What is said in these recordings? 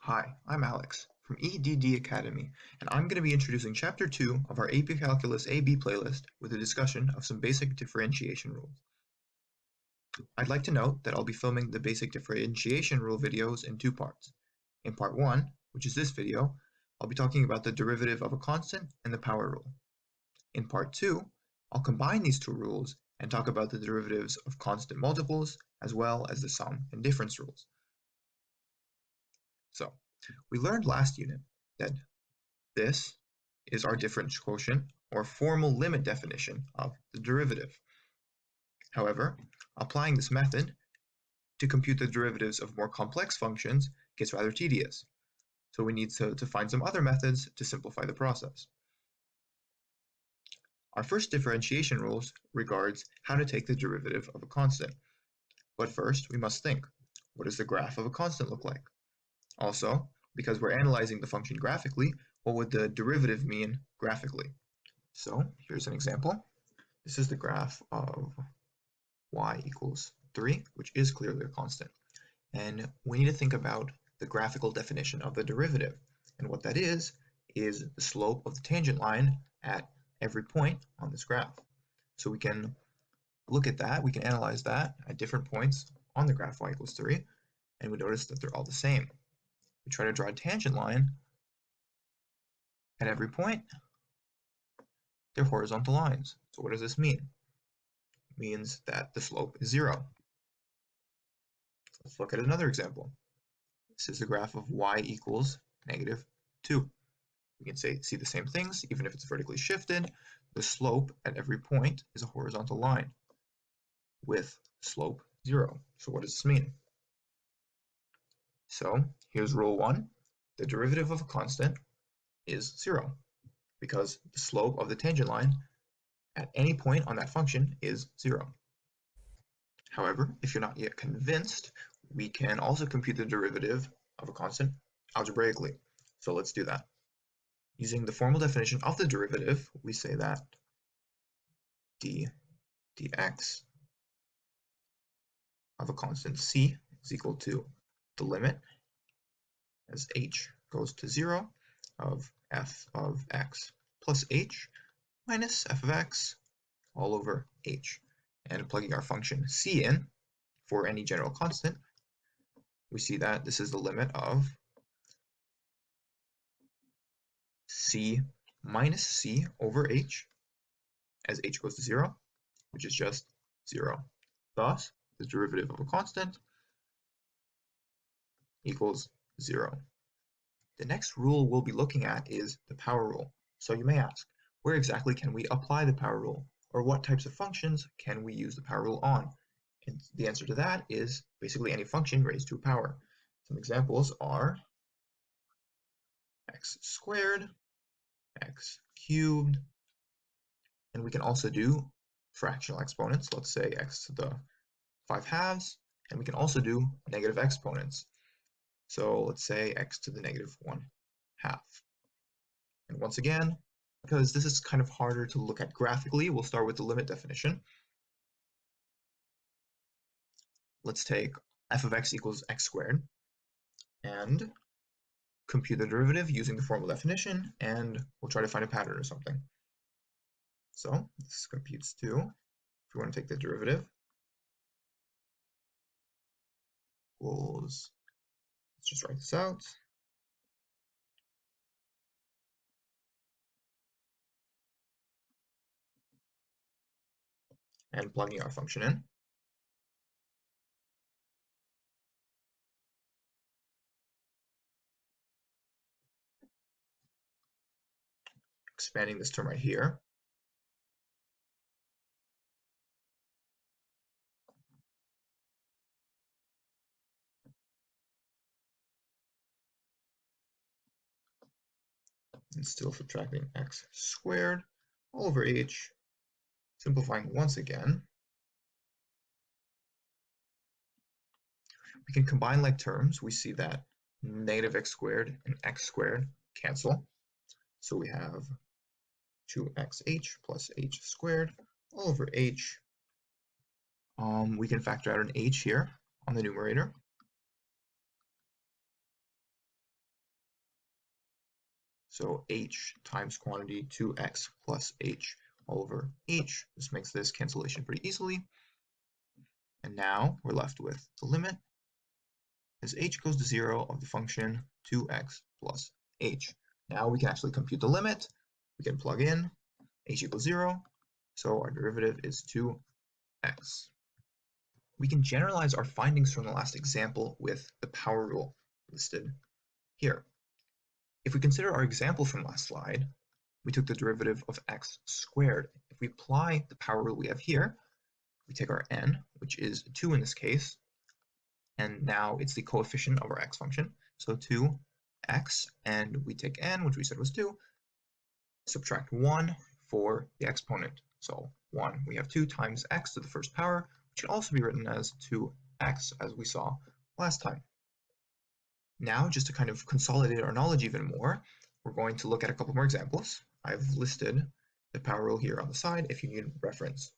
Hi, I'm Alex from EDD Academy, and I'm going to be introducing Chapter 2 of our AP Calculus AB playlist with a discussion of some basic differentiation rules. I'd like to note that I'll be filming the basic differentiation rule videos in two parts. In part 1, which is this video, I'll be talking about the derivative of a constant and the power rule. In part 2, I'll combine these two rules and talk about the derivatives of constant multiples as well as the sum and difference rules. So, we learned last unit that this is our difference quotient or formal limit definition of the derivative. However, applying this method to compute the derivatives of more complex functions gets rather tedious, so we need to find some other methods to simplify the process. Our first differentiation rule regards how to take the derivative of a constant. But first, we must think, what does the graph of a constant look like? Also, because we're analyzing the function graphically, what would the derivative mean graphically? So here's an example. This is the graph of y equals 3, which is clearly a constant. And we need to think about the graphical definition of the derivative. And what that is the slope of the tangent line at every point on this graph. So we can look at that, we can analyze that at different points on the graph y equals 3, and we notice that they're all the same. We try to draw a tangent line at every point, they're horizontal lines. So what does this mean? It means that the slope is 0. Let's look at another example. This is the graph of y equals -2. We can see the same things, even if it's vertically shifted. The slope at every point is a horizontal line with slope 0. So what does this mean? So here's rule 1. The derivative of a constant is 0 because the slope of the tangent line at any point on that function is 0. However, if you're not yet convinced, we can also compute the derivative of a constant algebraically. So let's do that. Using the formal definition of the derivative, we say that dx of a constant c is equal to the limit as h goes to 0 of f of x plus h minus f of x all over h. And plugging our function c in for any general constant, we see that this is the limit of c minus c over h as h goes to 0, which is just 0. Thus, the derivative of a constant equals 0. The next rule we'll be looking at is the power rule. So you may ask, where exactly can we apply the power rule? Or what types of functions can we use the power rule on? And the answer to that is basically any function raised to a power. Some examples are x squared, x cubed, and we can also do fractional exponents. Let's say x to the 5/2, and we can also do negative exponents. So let's say x to the -1/2. And once again, because this is kind of harder to look at graphically, we'll start with the limit definition. Let's take f of x equals x squared and compute the derivative using the formal definition, and we'll try to find a pattern or something. So this computes to, if we want to take the derivative, equals, let's just write this out. And plugging our function in. Expanding this term right here. And still subtracting x squared all over h. Simplifying once again. We can combine like terms. We see that negative x squared and x squared cancel. So we have 2xh plus h squared all over h. We can factor out an h here on the numerator. So h times quantity 2x plus h all over h. This makes this cancellation pretty easily. And now we're left with the limit as h goes to 0 of the function 2x plus h. Now we can actually compute the limit. We can plug in h equals 0, so our derivative is 2x. We can generalize our findings from the last example with the power rule listed here. If we consider our example from last slide, we took the derivative of x squared. If we apply the power rule we have here, we take our n, which is 2 in this case, and now it's the coefficient of our x function, so 2x, and we take n, which we said was 2, subtract 1 for the exponent. So 1, we have 2 times x to the first power, which can also be written as 2x, as we saw last time. Now, just to kind of consolidate our knowledge even more, we're going to look at a couple more examples. I've listed the power rule here on the side if you need reference.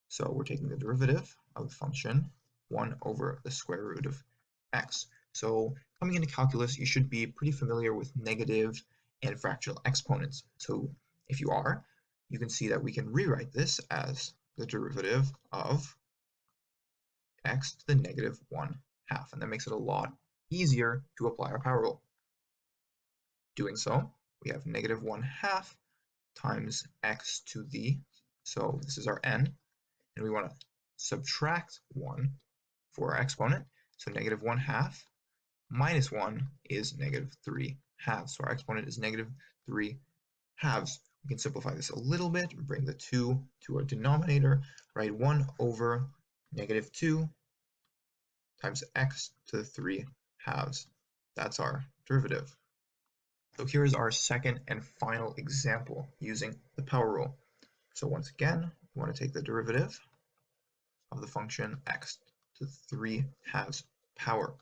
So we're taking the derivative of the function 1 over the square root of x. So coming into calculus, you should be pretty familiar with negative and fractional exponents. So if you are, you can see that we can rewrite this as the derivative of x to the negative 1/2, and that makes it a lot easier to apply our power rule. Doing so, we have negative 1/2 times x to the, so this is our n, and we want to subtract 1 for our exponent, so negative 1/2 minus 1 is negative 3/2, so our exponent is negative 3/2. We can simplify this a little bit, bring the 2 to our denominator, write 1 over negative 2 times x to the 3/2. That's our derivative. So here is our second and final example using the power rule. So once again, we want to take the derivative of the function x to the 3/2 power.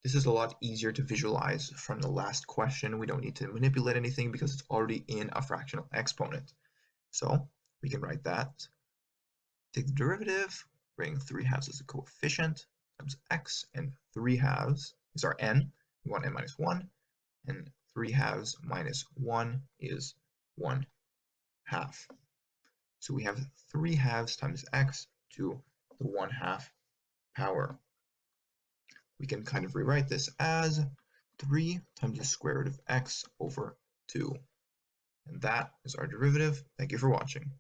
This is a lot easier to visualize from the last question. We don't need to manipulate anything because it's already in a fractional exponent. So we can write that. Take the derivative, bring 3/2 as a coefficient, times x, and 3/2 is our n. We want n minus 1, and 3/2 minus 1 is 1/2. So we have 3/2 times x to the 1/2 power. We can kind of rewrite this as 3 times the square root of x over 2. And that is our derivative. Thank you for watching.